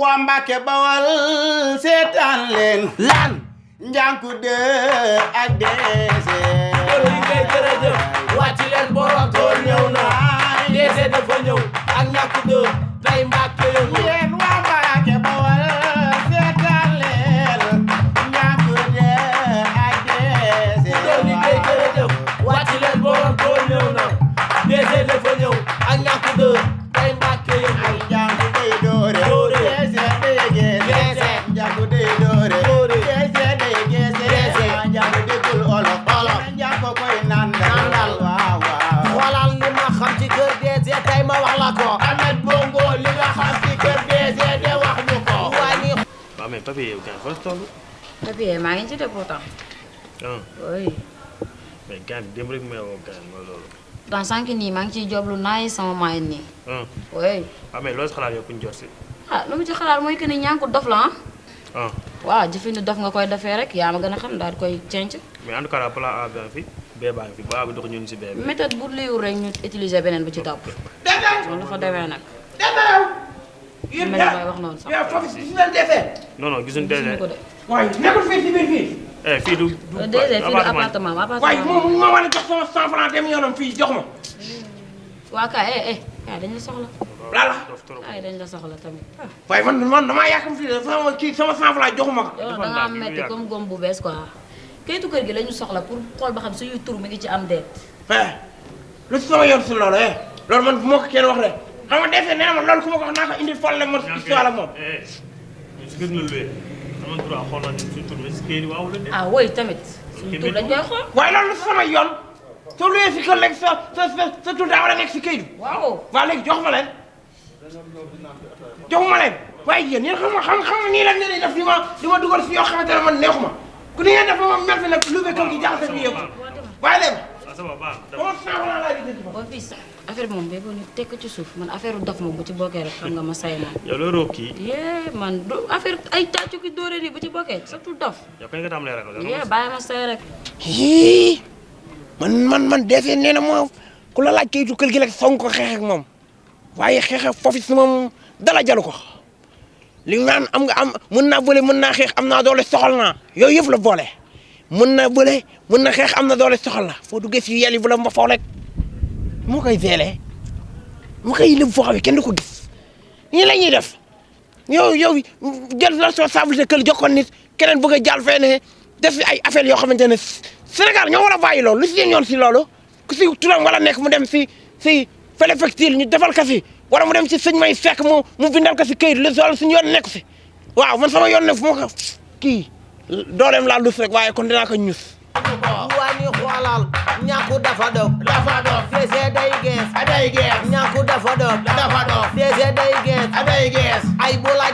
waa Mbàkke Bawal seetaan leen lan njànku de ak deese loolu yi ngay jërëjëf wàcc leen borom tool ñëw na deese dafa ñëw ak ñàkku de tey Mbàkke yëngu yéen waa Mbàkke Bawal seetaan leen njànku de ak deese loolu yi ngay jërëjëf wàcc leen borom tool ñëw na deese dafa ñëw ak ñàkku de tey Mbàkke yëngu ay njànku dey doore deese dey geese njànku dey doore deese dey geese njànku déggul olof njànku koy nandal waaw waaw xoolal li ma xam ci kër deese tey ma wax la ko Ahmed Bongo li nga xam ci kër deese de wax ñu ko wàññi waaw mais papier yow gars fan toll. papier maa ngi ci de pourtant. ah oui. mais gars bi démb rek may woo gars mooy loolu. dans sànq nii maa ngi ciy joblu naay sama maay nii. oui. waaw mais loolu si xalaat yow ku ñu jot si. ah lu mu ci xalaat mooy que ni ñànku dof la ah waaw jëfinu dof nga koy defee rek yaa ma gën a xam daal di koy cenc. mais en tout cas plan A baa ngi fi B baa ngi fi ba bi dox ñun si B bi. méthode bu liiwul rek ñu utiliser beneen bu ci topp. loolu dafa demee nag. yéen mel ni may wax noonu sax. yaa foofu gis ngeen defee. non non gisuñu gisuñu DG. ko de. waaye nekkul fii si biir fii. fii du DG fii du appartement waaye moom ma war a jox sama 100 francs dem yoonam fii jox ma. waa kaay kaay dañ la soxla. lala. kaay dañ la soxla tamit. waaye man damaa yaakaar fii de sama kii sama 100 francs joxuma ko. yow da nga am metti comme gomme bu bees quoi. kayitu kër gi la ñu soxla pour xool ba xam suñuy tur mi ngi ci am déet. lu si sama yoon si loolu loolu man bu ma ko kenn wax rek xam nga defee nee na ma loolu ku ma ko wax naa ko indi fol rek ma histoire ak moom. si gën la luwee am na droit xool nañu suñu tur bi si kayit waaw la de. ah woy tamit. suñu tur dañ koy xool. waaye loolu lu si sama yoon soo luyee si kër léegi sa tur daa war a nekk si kayit bi. waaw. waaw léegi jox ma leen joxuma leen waaye yéen yéen xam nga nii la ngeen di def di ma dugal si yoo xamante ne man neexuma ku ni ngeen def ba ma mer fi nag lu be kër gi jaxase bi yëpp waaye leen ba ma laa di boo fii sax affaire bi moom bee boo ñu tekk ci suuf man affaire dof moom bu ci bokkee rek xam nga ma say moom. yow loo roog kii. yee man du affaire ay tàccu ki dóore nii bu ci bokkee surtout dof. yow kañ nga tàmbalee ragal. yee bàyyi ma say rek. yii man defee nee na moo ku la laaj kayitu kër gi rek song ko xeex ak moom waaye xeex ak foofu si moom dala jalu ko li naan am nga am mën naa bële mën naa xeex am naa doole soxal naa yooyu yëpp la boole mën na bële mën na xeex am na doole soxal la foo duggee si yàlla bu la ma foofu rek moo koy zeelee moo koy lëb foo xam ne kenn du ko gis nii la ñuy def yow jël responsabilité kër jox ko nit keneen bëgg a jàll fee ne def fi ay affaires yoo xamante ne Sénégal ñoo war a bàyyi loolu lu si ñoon si loolu ku si turam wala nekk mu dem si préfecture ñu defal ka si wala mu dem si sëñ may fekk mu bindal ko si këyit lu sool suñu yoon nekk si waaw man sama yoon nekk fu ma ko kii dooleem laa lus rek waaye kon dinaa ko ñus wàññi xoolal ñàkku dafa dof deese day gees ñàkku dafa dof deese day gees ay bu la